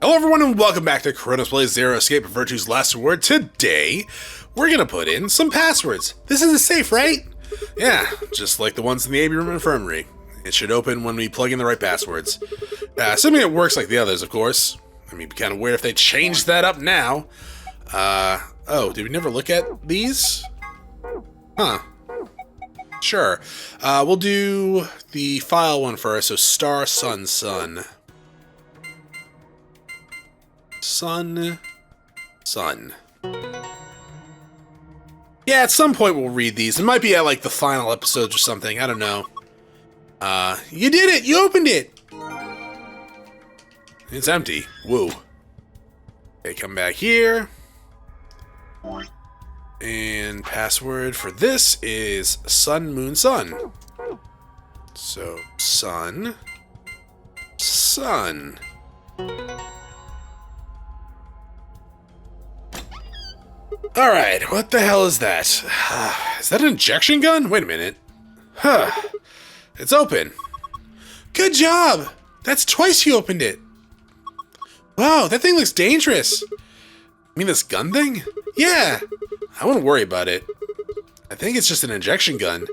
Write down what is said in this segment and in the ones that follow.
Hello everyone and welcome back to Chronos Plays Zero Escape of Virtue's Last Reward. Today, we're gonna put in some passwords. This is a safe, right? Yeah, just like the ones in the AB room infirmary. It should open when we plug in the right passwords. Assuming it works like the others, of course. I mean, it'd be kind of weird if they changed that up now. Oh, did we never look at these? Huh. Sure. We'll do the file one first, so star, sun, sun. Sun. Yeah, at some point we'll read these. It might be at, like, the final episodes or something. I don't know. You did it! You opened it! It's empty. Woo. Okay, come back here. And password for this is sun, moon, sun. So, sun. Sun. Alright, what the hell is that? Is that an injection gun? Wait a minute. Huh. It's open. Good job! That's twice you opened it. Wow, that thing looks dangerous. You mean this gun thing? Yeah. I wouldn't worry about it. I think it's just an injection gun.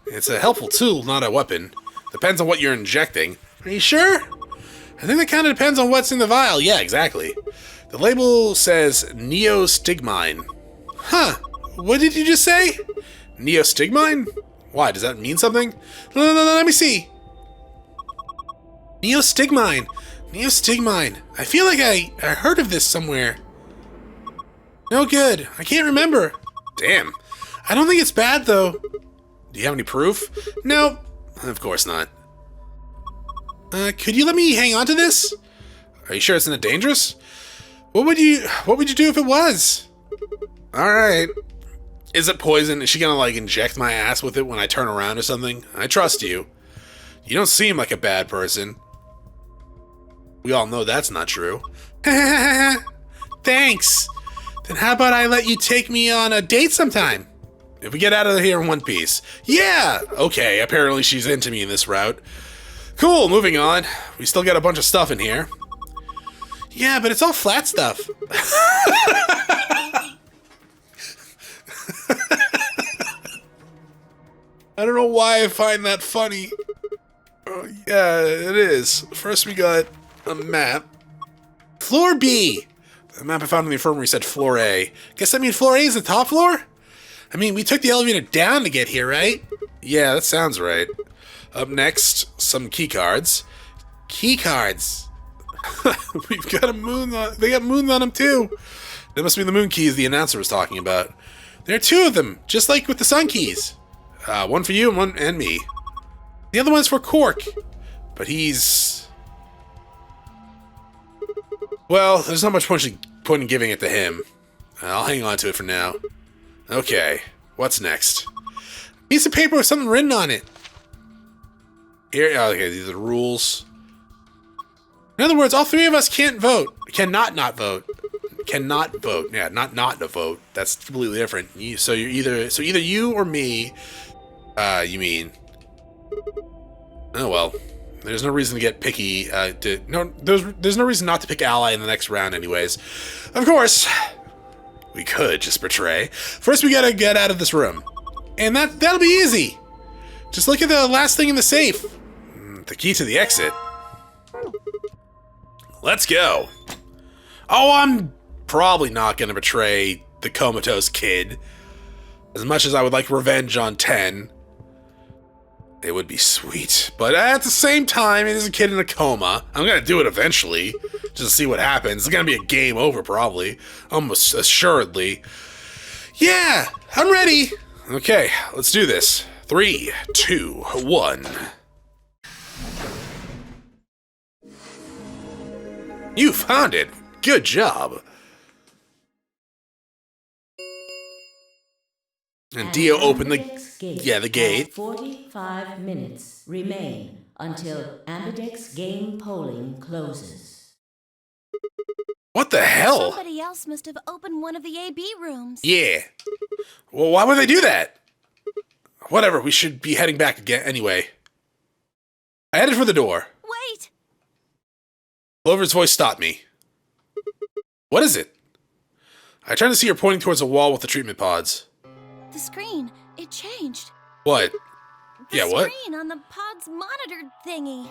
It's a helpful tool, not a weapon. Depends on what you're injecting. Are you sure? I think that kind of depends on what's in the vial. Yeah, exactly. The label says neostigmine. Huh. What did you just say? Neostigmine? Why, does that mean something? No, let me see. Neostigmine. Neostigmine. I feel like I heard of this somewhere. No good. I can't remember. Damn. I don't think it's bad, though. Do you have any proof? No. Of course not. Could you let me hang on to this? Are you sure it's not dangerous? What would you do if it was? Alright. Is it poison? Is she gonna, like, inject my ass with it when I turn around or something? I trust you. You don't seem like a bad person. We all know that's not true. Thanks! Then how about I let you take me on a date sometime? If we get out of here in one piece. Yeah! Okay, apparently she's into me in this route. Cool, moving on. We still got a bunch of stuff in here. Yeah, but it's all flat stuff. I don't know why I find that funny. Oh, yeah, it is. First we got a map. Floor B! The map I found in the infirmary said floor A. Guess that means floor A is the top floor? I mean, we took the elevator down to get here, right? Yeah, that sounds right. Up next, some key cards. Key cards! We've got a moon on... They got moons on them, too! That must be the moon keys the announcer was talking about. There are two of them, just like with the sun keys. One for you and one and me. The other one's for Cork. But he's... Well, there's not much point in giving it to him. I'll hang on to it for now. Okay, what's next? Piece of paper with something written on it. Here, okay, these are the rules. In other words, all three of us can't vote. Cannot not vote. Cannot vote. Yeah, not to vote. That's completely different. So either you or me. You mean? Oh well. There's no reason to get picky. There's no reason not to pick ally in the next round, anyways. Of course, we could just betray. First, we gotta get out of this room, and that'll be easy. Just look at the last thing in the safe. The key to the exit. Let's go. Oh, I'm probably not gonna betray the comatose kid. As much as I would like revenge on 10. It would be sweet. But at the same time, it is a kid in a coma. I'm gonna do it eventually, just to see what happens. It's gonna be a game over, probably. Almost assuredly. Yeah, I'm ready. Okay, let's do this. 3, 2, 1. You found it. Good job. And Dio opened the gate. 45 minutes remain until Ambidex game polling closes. What the hell? Somebody else must have opened one of the AB rooms. Yeah. Well, why would they do that? Whatever, we should be heading back again anyway. I headed for the door. Wait! Clover's voice stopped me. What is it? I turned to see her pointing towards a wall with the treatment pods. The screen, it changed. What? The Yeah, what? screen on the pod's monitor thingy.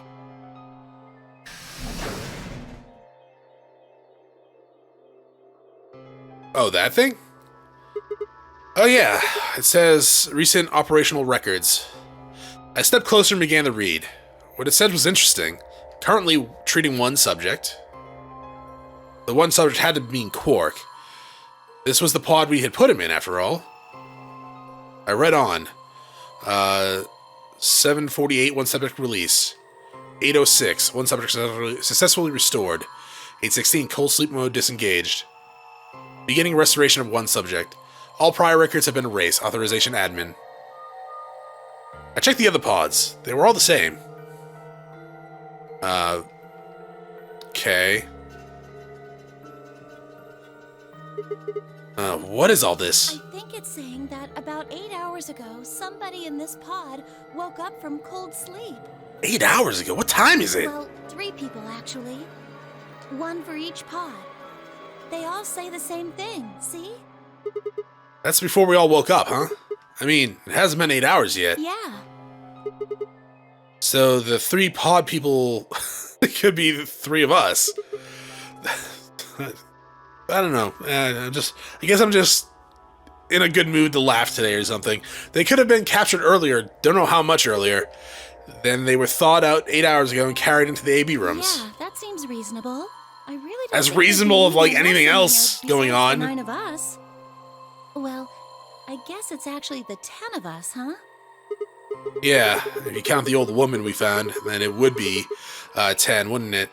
Oh, that thing? Oh yeah, it says recent operational records. I stepped closer and began to read. What it said was interesting. Currently treating one subject. The one subject had to mean Quark. This was the pod we had put him in, after all. I read on. 7:48, one subject release. 8:06, one subject successfully restored. 8:16, cold sleep mode disengaged. Beginning restoration of one subject. All prior records have been erased. Authorization admin. I checked the other pods. They were all the same. Okay. What is all this? I think it's saying that about 8 hours ago, somebody in this pod woke up from cold sleep. 8 hours ago? What time is it? Well, 3 people actually. One for each pod. They all say the same thing, see? That's before we all woke up, huh? I mean, it hasn't been 8 hours yet. Yeah. So the 3 pod people could be the 3 of us. I don't know. I guess I'm just in a good mood to laugh today or something. They could have been captured earlier, don't know how much earlier. Then they were thawed out 8 hours ago and carried into the AB rooms. Yeah, that seems reasonable. I really don't As think reasonable there'd be of, like, anything anyone else here going besides on. the 9 of us. Well, I guess it's actually the 10 of us, huh? Yeah, if you count the old woman we found, then it would be 10, wouldn't it?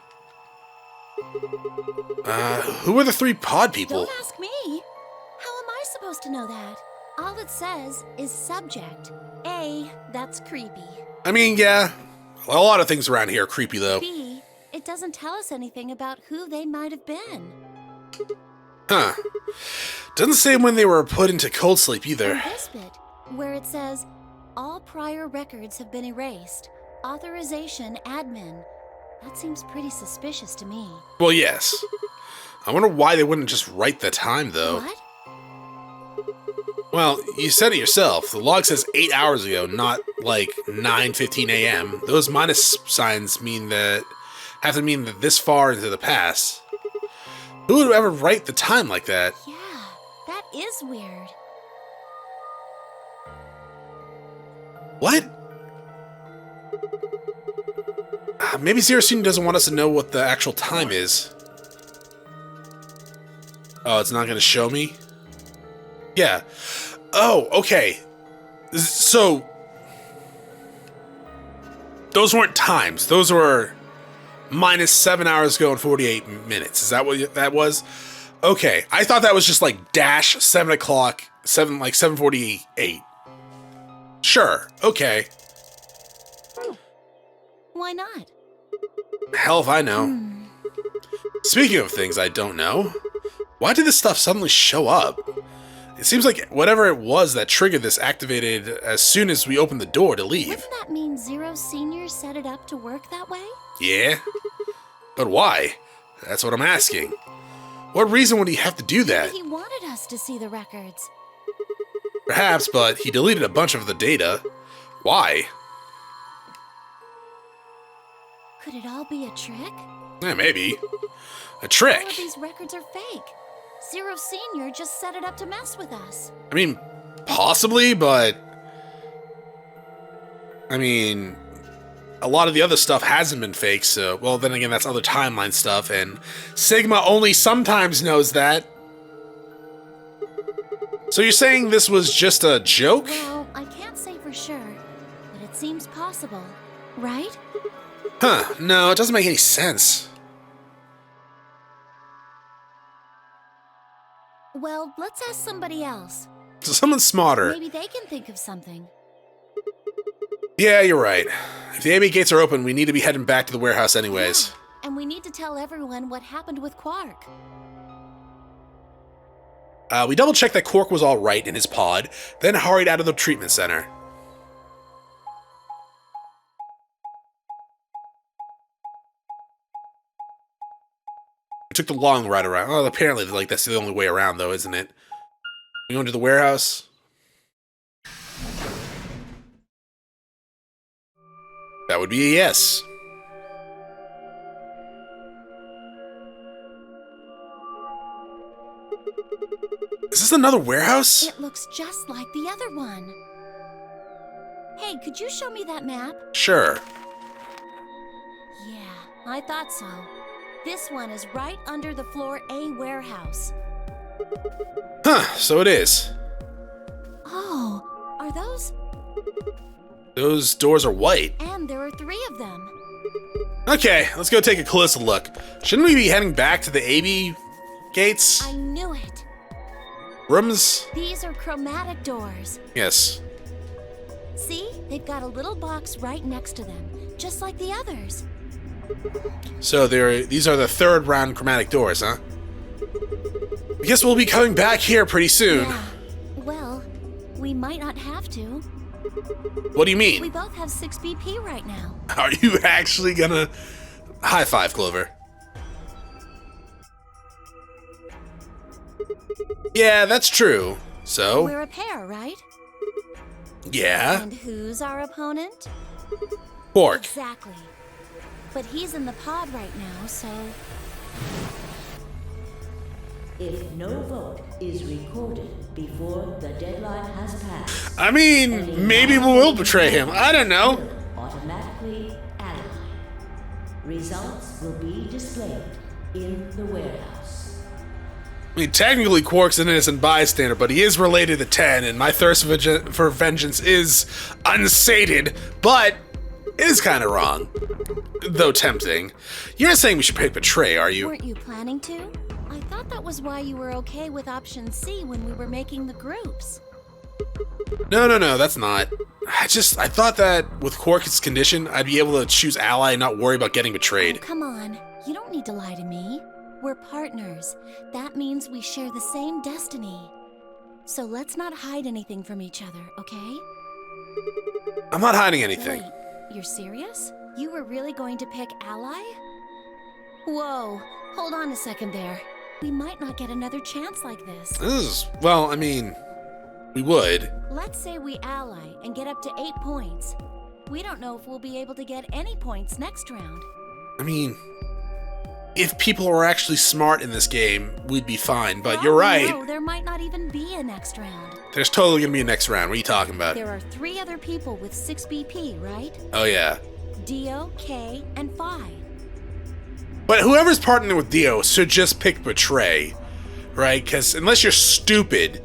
Who are the 3 pod people? Don't ask me. How am I supposed to know that? All it says is subject. A, that's creepy. I mean, yeah. A lot of things around here are creepy, though. B, it doesn't tell us anything about who they might have been. Huh. Doesn't say when they were put into cold sleep either. And this bit, where it says, all prior records have been erased. Authorization admin. That seems pretty suspicious to me. Well, yes. I wonder why they wouldn't just write the time, though. What? Well, you said it yourself. The log says 8 hours ago, not like 9:15 a.m. Those minus signs have to mean that this far into the past. Who would ever write the time like that? Yeah, that is weird. What? Maybe Zero Student doesn't want us to know what the actual time is. Oh, it's not going to show me? Yeah. Oh, okay. So, those weren't times. Those were minus 7 hours ago and 48 minutes. Is that what that was? Okay. I thought that was just like dash 7 o'clock, 7:48. Sure. Okay. Why not? Hell if I know. Speaking of things I don't know, why did this stuff suddenly show up? It seems like whatever it was that triggered this activated as soon as we opened the door to leave. Wouldn't that mean Zero Senior set it up to work that way? Yeah? But why? That's what I'm asking. What reason would he have to do that? He wanted us to see the records. Perhaps, but he deleted a bunch of the data. Why? Could it all be a trick? Yeah, maybe. A All trick. of these records are fake. Zero Senior just set it up to mess with us. I mean, possibly, but... I mean, a lot of the other stuff hasn't been fake, so... Well, then again, that's other timeline stuff, and Sigma only sometimes knows that. So you're saying this was just a joke? Well, I can't say for sure, but it seems possible, right? Huh, no, it doesn't make any sense. Well, let's ask somebody else. So someone smarter. Maybe they can think of something. Yeah, you're right. If the AB gates are open, we need to be heading back to the warehouse anyways. Yeah, and we need to tell everyone what happened with Quark. We double-checked that Quark was alright in his pod, then hurried out of the treatment center. We took the long route around. Well, apparently, like, that's the only way around, though, isn't it? We going to the warehouse? That would be a yes. Is this another warehouse? It looks just like the other one. Hey, could you show me that map? Sure. Yeah, I thought so. This one is right under the Floor A warehouse. Huh, so it is. Oh, are those? Those doors are white. And there are 3 of them. Okay, let's go take a closer look. Shouldn't we be heading back to the AB gates? I knew it. Rooms? These are chromatic doors. Yes. See? They've got a little box right next to them, just like the others. So these are the 3rd round chromatic doors, huh? I guess we'll be coming back here pretty soon. Yeah. Well, we might not have to. What do you mean? We both have 6 BP right now. Are you actually gonna... High five, Clover. Yeah, that's true. So? We're a pair, right? Yeah. And who's our opponent? Quark. Exactly. But he's in the pod right now, so... If no vote is recorded before the deadline has passed, I mean, maybe we will betray him. I don't know. will automatically ally. Results will be displayed in the warehouse. I mean, technically Quark's an innocent bystander, but he is related to 10, and my thirst for vengeance is unsated, but it is kind of wrong. Though tempting. You're not saying we should pick betray, are you? Weren't you planning to? I thought that was why you were okay with option C when we were making the groups. No, that's not. I thought that with Quark's condition, I'd be able to choose ally and not worry about getting Oh, betrayed. come on. You don't need to lie to me. We're partners. That means we share the same destiny. So let's not hide anything from each other, okay? I'm not hiding anything. Wait, you're serious? You were really going to pick ally? Whoa, hold on a second there. We might not get another chance like this. Well, I mean, we would. Let's say we ally and get up to 8 points. We don't know if we'll be able to get any points next round. I mean, if people were actually smart in this game, we'd be fine, but you're right. No, there might not even be a next round. There's totally gonna be a next round. What are you talking about? There are 3 other people with 6 BP, right? Oh, yeah. Dio, K, and Phi. But whoever's partnering with Dio should just pick betray, right? Because unless you're stupid,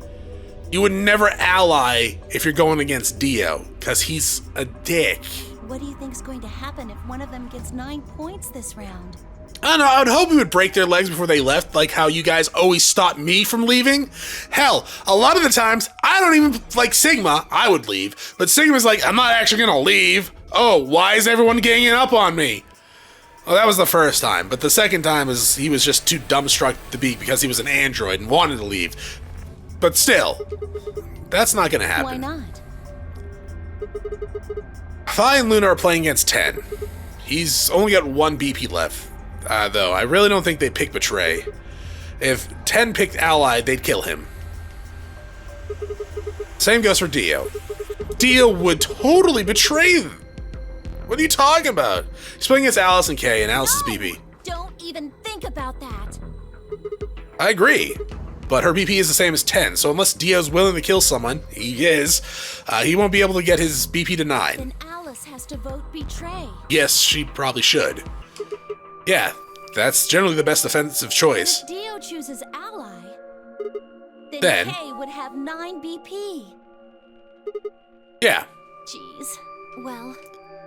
you would never ally if you're going against Dio, because he's a dick. What do you think's going to happen if one of them gets 9 points this round? I don't know, I would hope we would break their legs before they left, like how you guys always stop me from leaving. Hell, a lot of the times, I don't even, like Sigma, I would leave, but Sigma's like, I'm not actually gonna leave. Oh, why is everyone ganging up on me? Well, that was the first time, but the second time is he was just too dumbstruck to be because he was an android and wanted to leave. But still, that's not gonna happen. Why not? Phi and Luna are playing against 10. He's only got 1 BP left, though. I really don't think they'd pick Betray. If 10 picked Ally, they'd kill him. Same goes for Dio. Dio would totally betray them. What are you talking about? He's playing against Alice and Kay, and Alice is BP. Don't even think about that. I agree. But her BP is the same as 10, so unless Dio's willing to kill someone, he is, he won't be able to get his BP denied. Then Alice has to vote betray. Yes, she probably should. Yeah, that's generally the best defensive choice. If Dio chooses ally, Then Kay would have 9 BP. Yeah. Jeez. Well,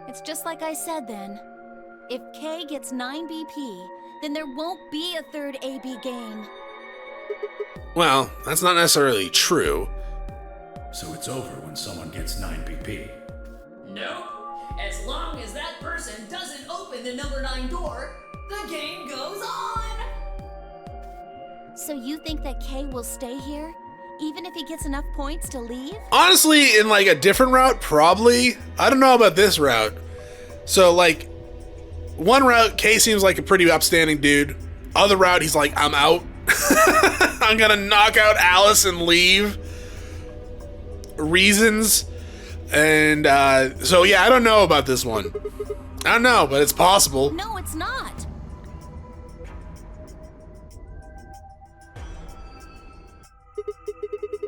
it's just like I said then. If Kay gets 9 BP, then there won't be a third AB game. Well, that's not necessarily true. So it's over when someone gets 9 BP. No. As long as that person doesn't open the number 9 door, the game goes on! So you think that Kay will stay here, even if he gets enough points to leave? Honestly, in like a different route, probably. I don't know about this route. So like, one route, Kay seems like a pretty upstanding dude. Other route, he's like, I'm out. I'm gonna knock out Alice and leave. Reasons. And so yeah, I don't know about this one. I don't know, but it's possible. No, it's not.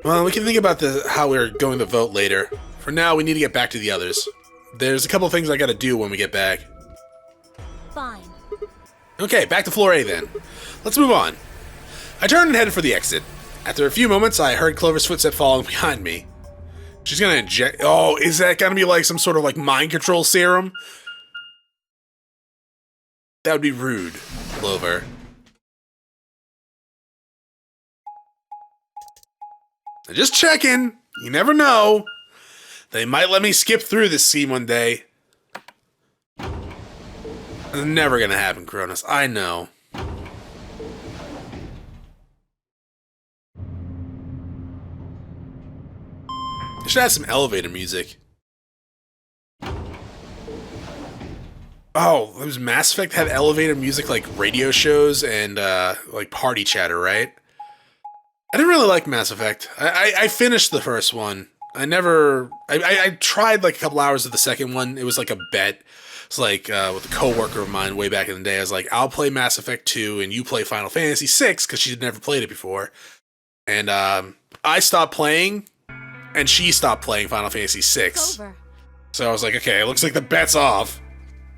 Well, we can think about how we're going to vote later. For now, we need to get back to the others. There's a couple things I gotta do when we get back. Fine. Okay, back to floor A then. Let's move on. I turned and headed for the exit. After a few moments, I heard Clover's footstep following behind me. She's gonna inject... Oh, is that gonna be like some sort of like mind control serum? That would be rude, Clover. Just checking. You never know. They might let me skip through this scene one day. It's never gonna happen, Chronos. I know. I should have some elevator music. Oh, those Mass Effect had elevator music like radio shows and like party chatter, right? I didn't really like Mass Effect. I finished the first one. I tried like a couple hours of the second one. It was like a bet. It's like with a coworker of mine way back in the day. I was like, I'll play Mass Effect 2 and you play Final Fantasy 6 because she'd never played it before. And I stopped playing and she stopped playing Final Fantasy 6. Over. So I was like, okay, it looks like the bet's off.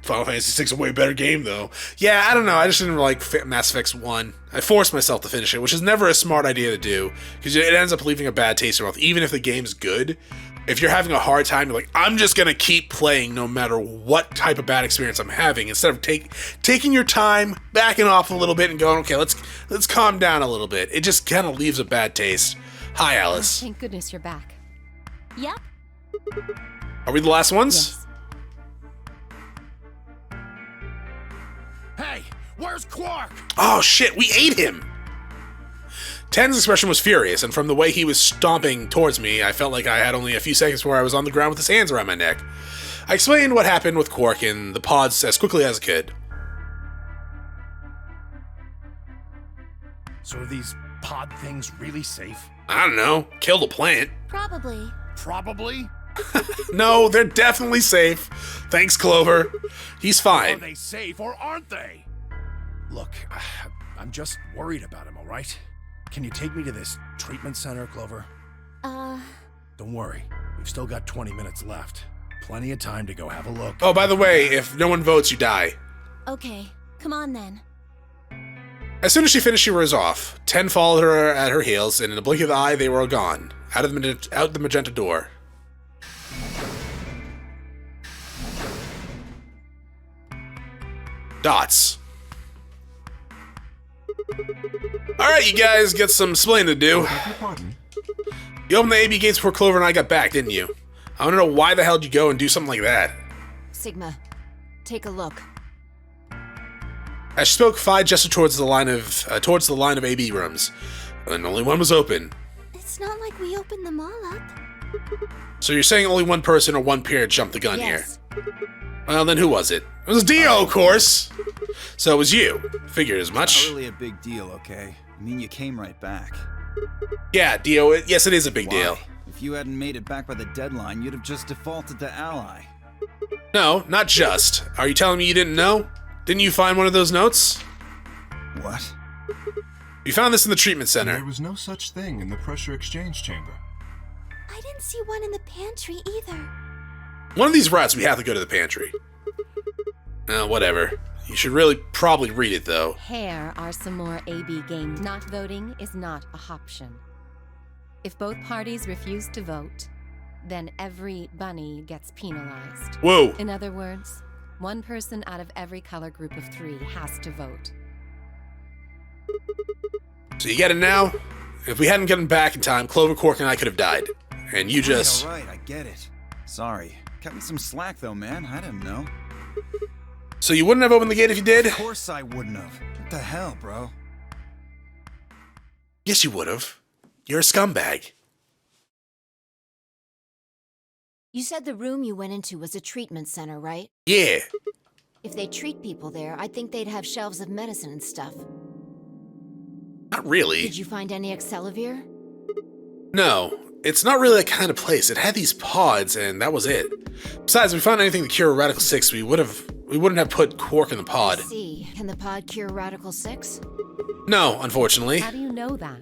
Final Fantasy 6 is a way better game, though. Yeah, I don't know. I just didn't like Mass Effect 1. I forced myself to finish it, which is never a smart idea to do, because it ends up leaving a bad taste in your mouth. Even if the game's good, if you're having a hard time, you're like, I'm just going to keep playing no matter what type of bad experience I'm having, instead of taking your time, backing off a little bit, and going, okay, let's calm down a little bit. It just kind of leaves a bad taste. Hi, Alice. Thank goodness you're back. Yep. Are we the last ones? Yes. Hey, where's Quark? Oh shit, we ate him! Ten's expression was furious, and from the way he was stomping towards me, I felt like I had only a few seconds where I was on the ground with his hands around my neck. I explained what happened with Quark and the pods as quickly as I could. So are these pod things really safe? I don't know, killed a plant. Probably. Probably. No, they're definitely safe. Thanks, Clover. He's Are fine. they safe or aren't they? Look, I'm just worried about him, all right? Can you take me to this treatment center, Clover? Don't worry, we've still got 20 minutes left. Plenty of time to go have a look. Oh, by the way, if no one votes, you die. Okay, come on then. As soon as she finished, she was off. Ten followed her at her heels, and in a blink of the eye, they were all gone. Out the magenta door. Dots. Alright, you guys get some explaining to do. You opened the AB gates before Clover and I got back, didn't you? I want to know why the hell did you go and do something like that? Sigma, take a look. As she spoke, Phi gestured towards the line of AB rooms, and only one was open. It's not like we opened them all up. So you're saying only one person or one peer jumped the gun Yes. here? Well, then who was it? It was Dio, of course! So it was you. Figured as much. Not really a big deal, okay? I mean, you came right back. Yeah, Dio, yes, it is a big deal. If you hadn't made it back by the deadline, you'd have just defaulted to ally. No, not just. Are you telling me you didn't know? Didn't you find one of those notes? What? You found this in the treatment center. There was no such thing in the pressure exchange chamber. I didn't see one in the pantry either. One of these routes, we have to go to the pantry. Whatever. You should probably read it, though. Here are some more AB games. Not voting is not a option. If both parties refuse to vote, then every bunny gets penalized. Whoa. In other words, one person out of every color group of 3 has to vote. So you get it now? If we hadn't gotten back in time, Clover, Quark, and I could have died. And you just... Alright, I get it. Sorry. Cut me some slack though, man. I didn't know. So you wouldn't have opened the gate if you did? Of course I wouldn't have. What the hell, bro? Yes, you would have. You're a scumbag. You said the room you went into was a treatment center, right? Yeah. If they treat people there, I'd think they'd have shelves of medicine and stuff. Not really. Did you find any Excelivir? No, it's not really that kind of place. It had these pods, and that was it. Besides, if we found anything to cure Radical 6, we wouldn't have put Quark in the pod. I see. Can the pod cure Radical 6? No, unfortunately. How do you know that?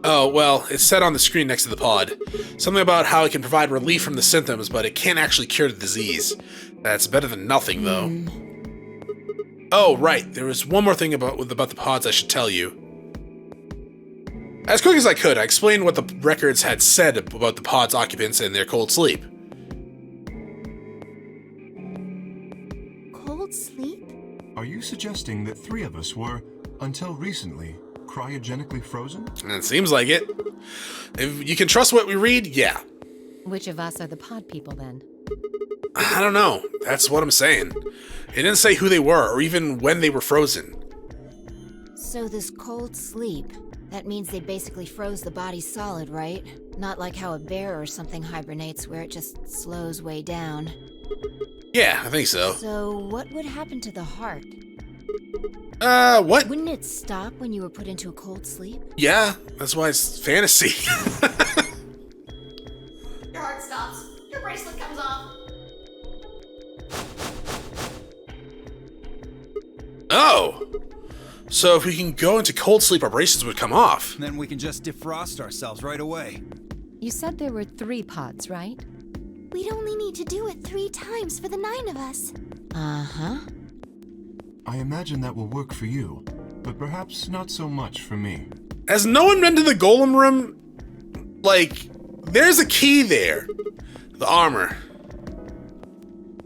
Oh, well, it's said on the screen next to the pod. Something about how it can provide relief from the symptoms, but it can't actually cure the disease. That's better than nothing, though. Oh, right. There was one more thing about the pods I should tell you. As quick as I could, I explained what the records had said about the pod's occupants and their cold sleep. Cold sleep? Are you suggesting that 3 of us were, until recently, cryogenically frozen? And it seems like it. If you can trust what we read, yeah. Which of us are the pod people then? I don't know. That's what I'm saying. It didn't say who they were or even when they were frozen. So this cold sleep, that means they basically froze the body solid, right? Not like how a bear or something hibernates where it just slows way down. Yeah, I think so. So what would happen to the heart? What? Wouldn't it stop when you were put into a cold sleep? Yeah, that's why it's fantasy. Your heart stops. Your bracelet comes off. Oh! So if we can go into cold sleep, our bracelets would come off. Then we can just defrost ourselves right away. You said there were 3 pods, right? We'd only need to do it 3 times for the 9 of us. Uh-huh. I imagine that will work for you, but perhaps not so much for me. Has no one been to the golem room? Like, there's a key there. The armor.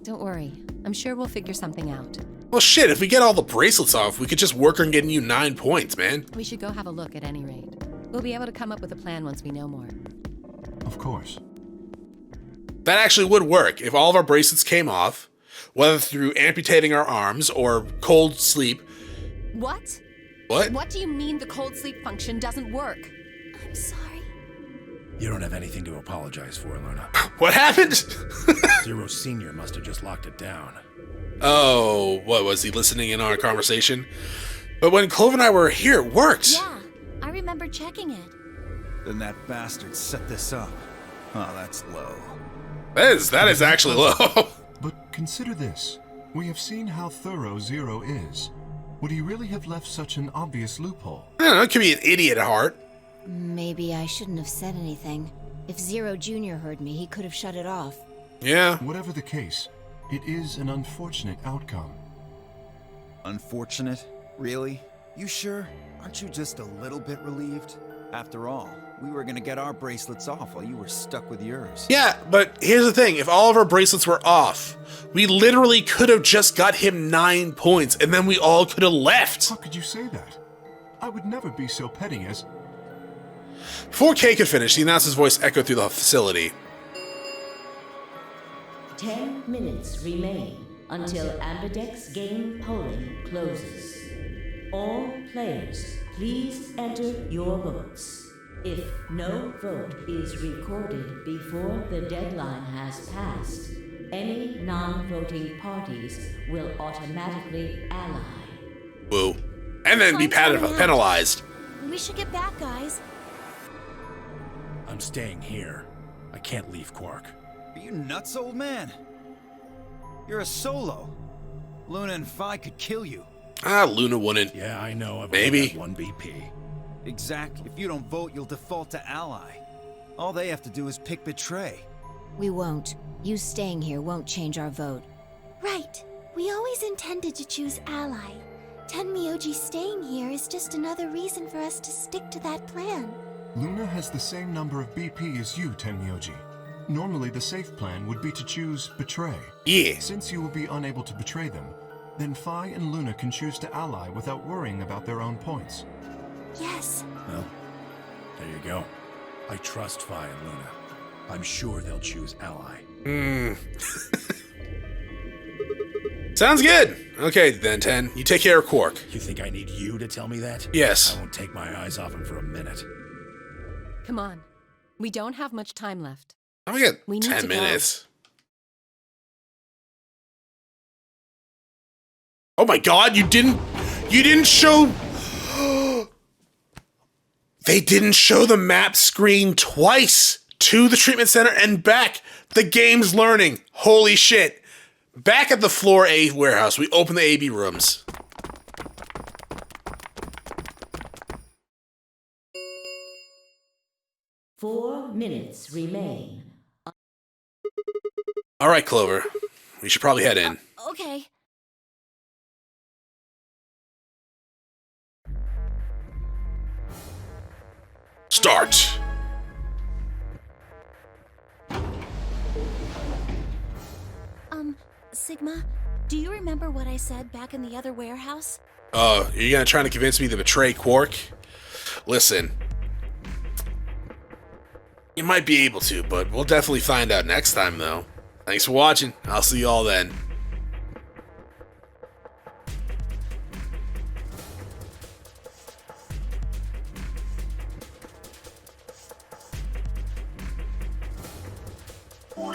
Don't worry. I'm sure we'll figure something out. Well, shit, if we get all the bracelets off, we could just work on getting you 9 points, man. We should go have a look at any rate. We'll be able to come up with a plan once we know more. Of course. That actually would work if all of our bracelets came off, whether through amputating our arms or cold sleep. What? What? What do you mean the cold sleep function doesn't work? I'm sorry. You don't have anything to apologize for, Luna. What happened? Zero Senior must have just locked it down. Oh, what, was he listening in on our conversation? But when Clove and I were here, it worked. Yeah, I remember checking it. Then that bastard set this up. Oh, that's low. That is actually low. But consider this. We have seen how thorough Zero is. Would he really have left such an obvious loophole? I don't know, it could be an idiot at heart. Maybe I shouldn't have said anything. If Zero Jr. heard me, he could have shut it off. Yeah. Whatever the case, it is an unfortunate outcome. Unfortunate? Really? You sure? Aren't you just a little bit relieved? After all, we were gonna get our bracelets off while you were stuck with yours. Yeah, but here's the thing. If all of our bracelets were off, we literally could have just got him 9 points, and then we all could have left. How could you say that? I would never be so petty as... Before Kay could finish, the announcer's voice echoed through the facility. 10 minutes remain until Ambidex game polling closes. All players, please enter your votes. If no vote is recorded before the deadline has passed, any non-voting parties will automatically ally. Woo. And then be penalized. We should get back, guys. I'm staying here. I can't leave Quark. Are you nuts, old man? You're a solo. Luna and Phi could kill you. Ah, Luna wouldn't. Yeah, I know. I've Maybe. only got 1 BP. Exactly. If you don't vote, you'll default to ally. All they have to do is pick betray. We won't. You staying here won't change our vote. Right. We always intended to choose ally. Tenmyoji staying here is just another reason for us to stick to that plan. Luna has the same number of BP as you, Tenmyoji. Normally, the safe plan would be to choose Betray. Yeah. Since you will be unable to betray them, then Phi and Luna can choose to ally without worrying about their own points. Yes. Well, there you go. I trust Phi and Luna. I'm sure they'll choose ally. Sounds good. Okay, then, 10. You take care of Quark. You think I need you to tell me that? Yes. I won't take my eyes off him for a minute. Come on. We don't have much time left. Oh, we got We need 10 to go. minutes. Oh my god, you didn't show... They didn't show the map screen twice to the treatment center and back. The game's learning. Holy shit. Back at the floor A warehouse, we open the AB rooms. Four minutes remain. All right, Clover. We should probably head in. Okay. Start. Sigma, do you remember what I said back in the other warehouse? Oh, you're gonna try to convince me to betray Quark? Listen. You might be able to, but we'll definitely find out next time, though. Thanks for watching. I'll see you all then.